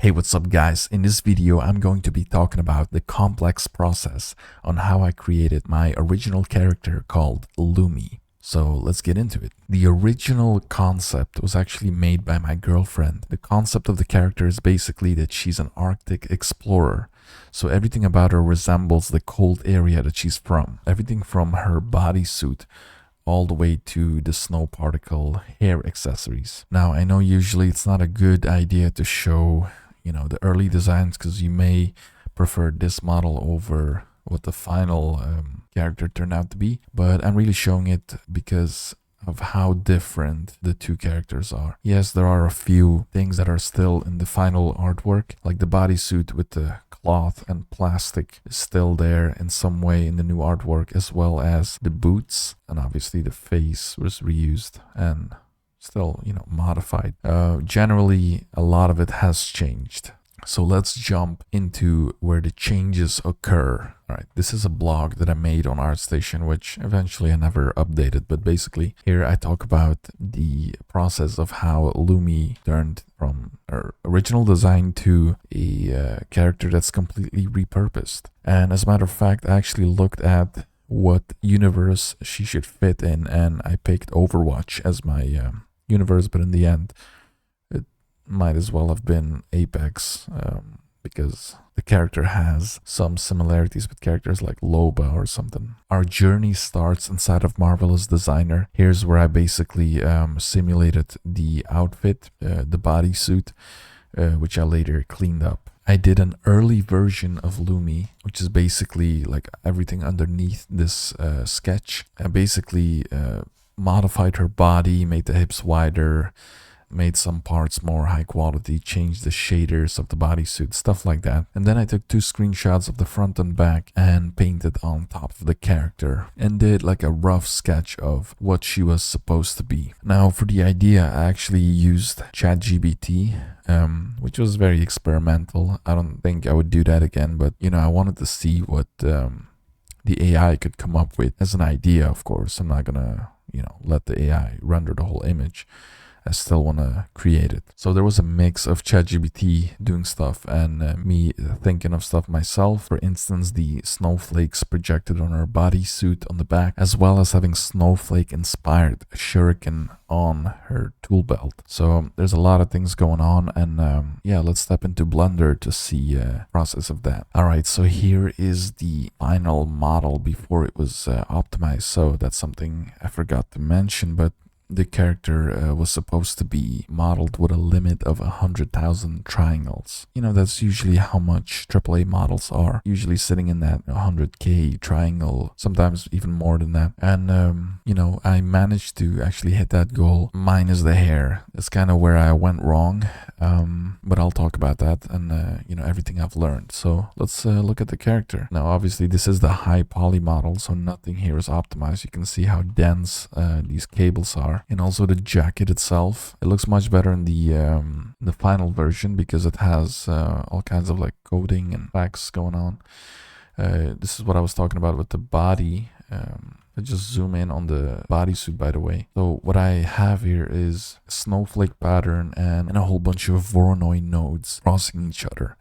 Hey, what's up guys? In this video, I'm going to be talking about the complex process on how I created my original character called Lumi. So let's get into it. The original concept was actually made by my girlfriend. The concept of the character is basically that she's an Arctic explorer. So everything about her resembles the cold area that she's from. Everything from her bodysuit all the way to the snow particle hair accessories. Now, I know usually it's not a good idea to show, the early designs because you may prefer this model over what the final character turned out to be, but I'm really showing it because of how different the two characters are. Yes, there are a few things that are still in the final artwork, like the bodysuit with the cloth and plastic is still there in some way in the new artwork, as well as the boots, and obviously the face was reused and still, modified. Generally, a lot of it has changed. So let's jump into where the changes occur. All right, this is a blog that I made on ArtStation, which eventually I never updated. But basically, here I talk about the process of how Lumi turned from her original design to a character that's completely repurposed. And as a matter of fact, I actually looked at what universe she should fit in, and I picked Overwatch as my universe, but in the end, it might as well have been Apex because the character has some similarities with characters like Loba or something. Our journey starts inside of Marvelous Designer. Here's where I basically simulated the outfit, the bodysuit, which I later cleaned up. I did an early version of Lumi, which is basically like everything underneath this sketch. I basically modified her body, made the hips wider, made some parts more high quality, changed the shaders of the bodysuit, stuff like that. And then I took 2 screenshots of the front and back and painted on top of the character and did like a rough sketch of what she was supposed to be. Now for the idea, I actually used ChatGPT, which was very experimental. I don't think I would do that again, but I wanted to see what the AI could come up with as an idea. Of course, I'm not gonna let the AI render the whole image. I still want to create it. So there was a mix of ChatGPT doing stuff and me thinking of stuff myself. For instance, the snowflakes projected on her bodysuit on the back, as well as having snowflake inspired shuriken on her tool belt. So there's a lot of things going on, and yeah, let's step into Blender to see process of that. All right, so here is the final model before it was optimized. So that's something I forgot to mention, but the character was supposed to be modeled with a limit of 100,000 triangles. That's usually how much AAA models are, usually sitting in that 100K triangle, sometimes even more than that. And, I managed to actually hit that goal, minus the hair. That's kind of where I went wrong, but I'll talk about that and, everything I've learned. So let's look at the character. Now, obviously, this is the high poly model, so nothing here is optimized. You can see how dense these cables are. And also the jacket itself, it looks much better in the final version because it has all kinds of like coding and facts going on. This is what I was talking about with the body. I just zoom in on the bodysuit, by the way. So what I have here is a snowflake pattern and a whole bunch of Voronoi nodes crossing each other.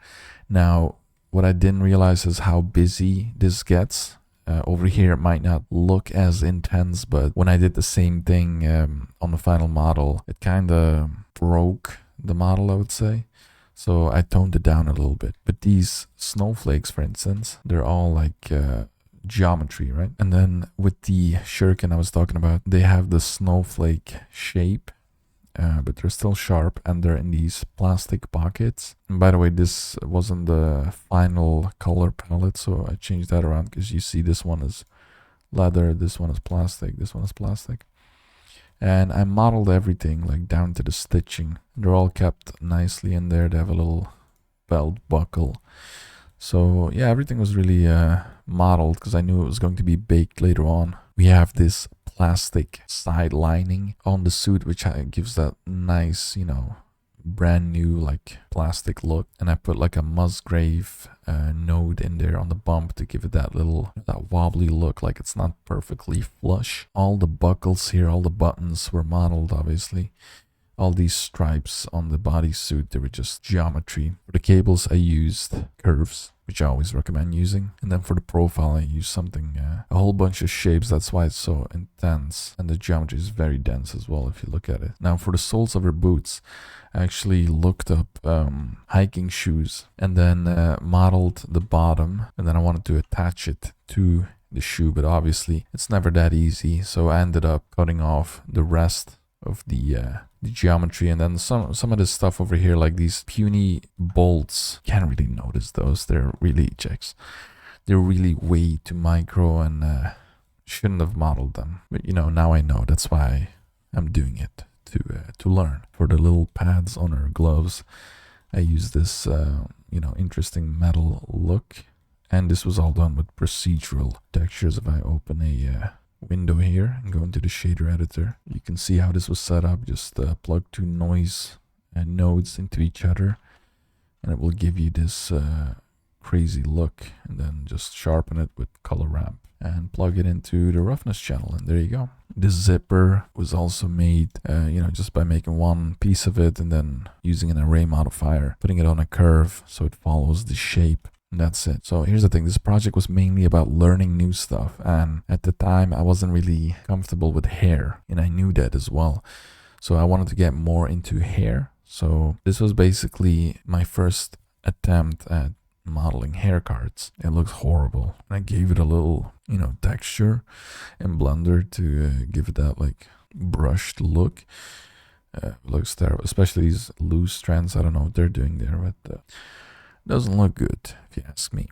Now, what I didn't realize is how busy this gets. Over here, it might not look as intense, but when I did the same thing on the final model, it kind of broke the model, I would say. So I toned it down a little bit. But these snowflakes, for instance, they're all like geometry, right? And then with the shuriken I was talking about, they have the snowflake shape. But they're still sharp and they're in these plastic pockets. And by the way, this wasn't the final color palette, so I changed that around because you see this one is leather, this one is plastic, this one is plastic. And I modeled everything like down to the stitching. They're all kept nicely in there. They have a little belt buckle. So yeah, everything was really modeled because I knew it was going to be baked later on. We have this plastic side lining on the suit, which gives that nice, brand new like plastic look. And I put like a Musgrave node in there on the bump to give it that wobbly look, like it's not perfectly flush. All the buckles here, all the buttons were modeled, obviously. all these stripes on the bodysuit, they were just geometry. For the cables, I used curves, which I always recommend using. And then for the profile, I used something, a whole bunch of shapes. That's why it's so intense. And the geometry is very dense as well, if you look at it. Now, for the soles of her boots, I actually looked up hiking shoes and then modeled the bottom. And then I wanted to attach it to the shoe, but obviously it's never that easy. So I ended up cutting off the rest of the geometry, and then some of this stuff over here, like these puny bolts, can't really notice those. They're really checks. They're really way too micro, and shouldn't have modeled them. But you know, now I know. That's why I'm doing it to learn. For the little pads on her gloves, I use this you know, interesting metal look, and this was all done with procedural textures. If I open a window here and go into the shader editor, you can see how this was set up. Just plug two noise nodes into each other, and it will give you this crazy look, and then just sharpen it with color ramp and plug it into the roughness channel, and there you go. This zipper was also made you know, just by making one piece of it and then using an array modifier, putting it on a curve so it follows the shape. And that's it. So here's the thing, this project was mainly about learning new stuff, and at the time I wasn't really comfortable with hair, and I knew that as well. So I wanted to get more into hair. So this was basically my first attempt at modeling hair cards. It looks horrible, and I gave it a little, you know, texture in Blender to give it that like brushed look. Looks terrible, especially these loose strands. I don't know what they're doing there, but doesn't look good, if you ask me.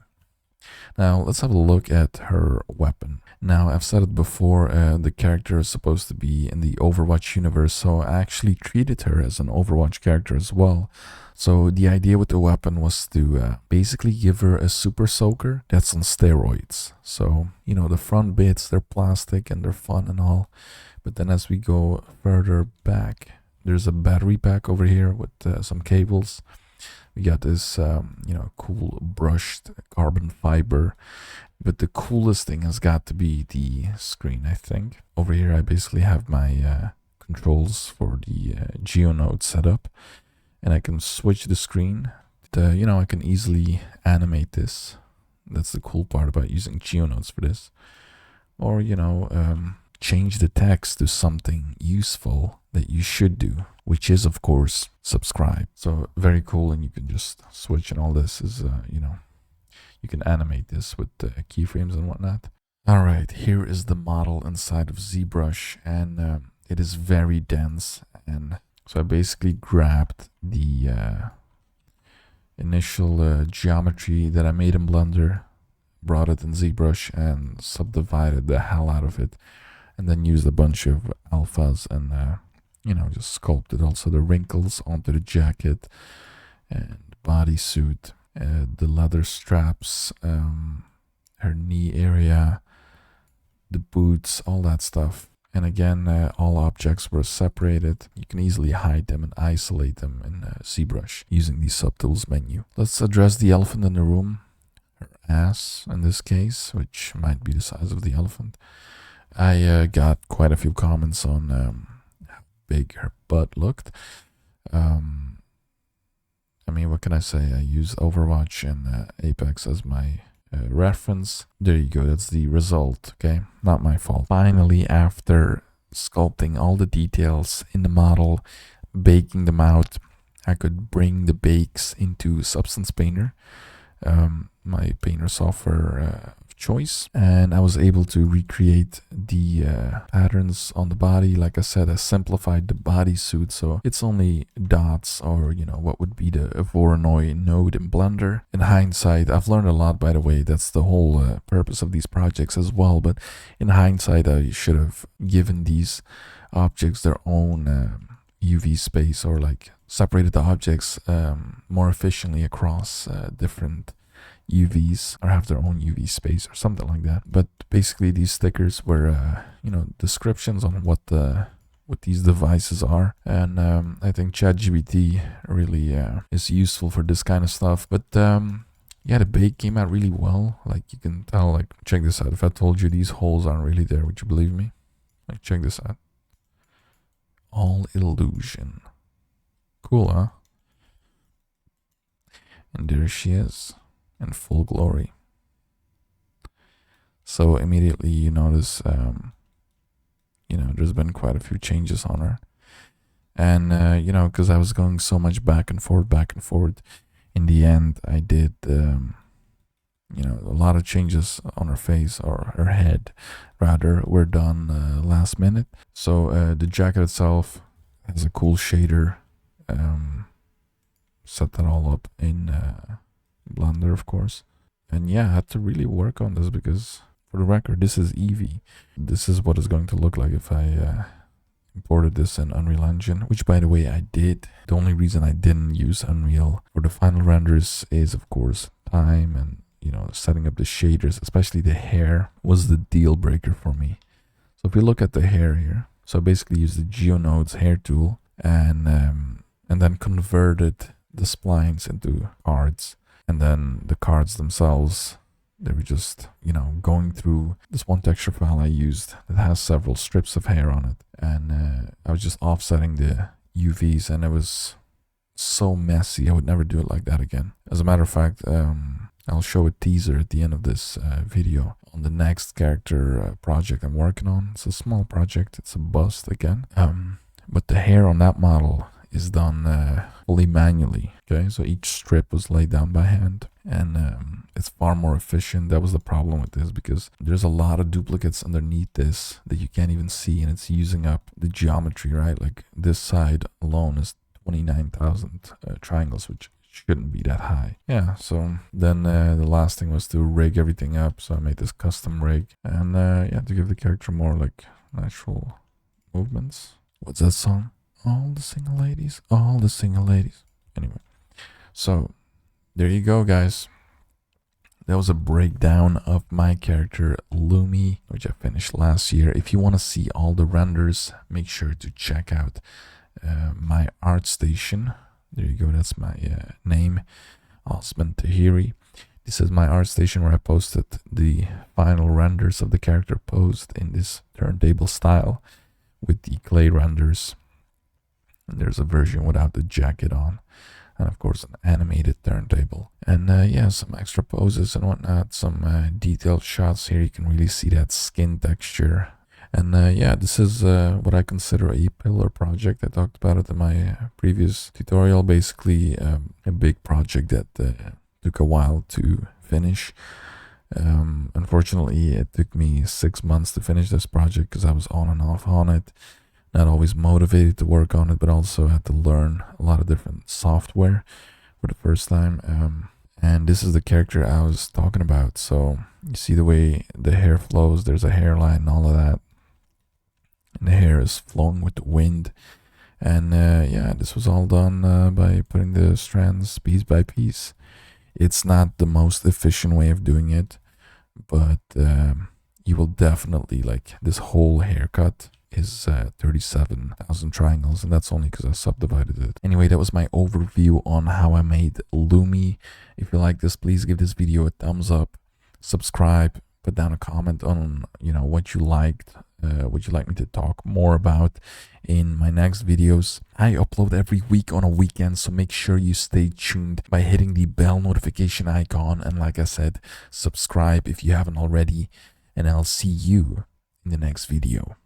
Now, let's have a look at her weapon. Now, I've said it before, the character is supposed to be in the Overwatch universe, so I actually treated her as an Overwatch character as well. So the idea with the weapon was to basically give her a super soaker that's on steroids. So, you know, the front bits, they're plastic and they're fun and all. But then as we go further back, there's a battery pack over here with some cables. We got this, you know, cool brushed carbon fiber. But the coolest thing has got to be the screen, I think. Over here, I basically have my controls for the GeoNode set up. And I can switch the screen. You know, I can easily animate this. That's the cool part about using GeoNodes for this. Or, you know, change the text to something useful that you should do, which is, of course, subscribe. So very cool, and you can just switch, and all this is, you know, you can animate this with keyframes and whatnot. All right, here is the model inside of ZBrush, and it is very dense. And so I basically grabbed the initial geometry that I made in Blender, brought it in ZBrush, and subdivided the hell out of it, and then used a bunch of alphas and you know, just sculpted also the wrinkles onto the jacket and bodysuit, the leather straps, her knee area, the boots, all that stuff. And again, all objects were separated. You can easily hide them and isolate them in ZBrush using the subtools menu. Let's address the elephant in the room, her ass in this case, which might be the size of the elephant. I got quite a few comments on how big her butt looked. I mean, what can I say? I use Overwatch and Apex as my reference. There you go, that's the result, okay? Not my fault. Finally, after sculpting all the details in the model, baking them out, I could bring the bakes into Substance Painter, my painter software of choice, and I was able to recreate the patterns on the body. Like I said, I simplified the bodysuit, so it's only dots, or you know, what would be the Voronoi node in Blender. In hindsight, I've learned a lot, by the way. That's the whole purpose of these projects as well, but in hindsight, I should have given these objects their own UV space, or like separated the objects more efficiently across different UVs, or have their own UV space or something like that. But basically these stickers were you know, descriptions on what these devices are, and I think ChatGPT really is useful for this kind of stuff. But yeah, the bake came out really well. Like you can tell, like check this out. If I told you these holes aren't really there, would you believe me? Like check this out. All illusion. Cool, huh? And there she is in full glory. So immediately you notice, there's been quite a few changes on her. And, because I was going so much back and forth, in the end, I did, a lot of changes on her face, or her head, rather, were done last minute. So the jacket itself has a cool shader. Set that all up in Blender, of course. And yeah, I had to really work on this because, for the record, this is Eevee. This is what it's going to look like if I imported this in Unreal Engine, which, by the way, I did. The only reason I didn't use Unreal for the final renders is, of course, time and, setting up the shaders, especially the hair, was the deal breaker for me. So if you look at the hair here, so I basically used the GeoNodes hair tool and then converted the splines into cards. And then the cards themselves, they were just, going through this one texture file I used that has several strips of hair on it. And I was just offsetting the UVs, and it was so messy. I would never do it like that again. As a matter of fact, I'll show a teaser at the end of this video on the next character project I'm working on. It's a small project. It's a bust again. But the hair on that model is done fully manually. Okay, so each strip was laid down by hand, and it's far more efficient. That was the problem with this, because there's a lot of duplicates underneath this that you can't even see, and it's using up the geometry, right? Like this side alone is 29,000 triangles, which shouldn't be that high. Yeah, so then the last thing was to rig everything up. So I made this custom rig, and to give the character more like natural movements. What's that song? All the single ladies, all the single ladies. Anyway, so there you go, guys. That was a breakdown of my character Lumi, which I finished last year. If you want to see all the renders, make sure to check out my art station. There you go, that's my name, Osman Tahiri. This is my art station where I posted the final renders of the character posed in this turntable style with the clay renders. And there's a version without the jacket on, and of course an animated turntable. And some extra poses and whatnot, some detailed shots here. You can really see that skin texture. And this is what I consider a pillar project. I talked about it in my previous tutorial. Basically a big project that took a while to finish. Unfortunately, it took me 6 months to finish this project because I was on and off on it. Not always motivated to work on it, but also had to learn a lot of different software for the first time. And this is the character I was talking about. So you see the way the hair flows, there's a hairline and all of that. And the hair is flowing with the wind. And this was all done by putting the strands piece by piece. It's not the most efficient way of doing it, but you will definitely like this whole haircut is 37,000 triangles, and that's only because I subdivided it. Anyway, that was my overview on how I made Lumi. If you like this, please give this video a thumbs up, subscribe, put down a comment on what you liked, what you'd like me to talk more about in my next videos. I upload every week on a weekend, so make sure you stay tuned by hitting the bell notification icon, and like I said, subscribe if you haven't already, and I'll see you in the next video.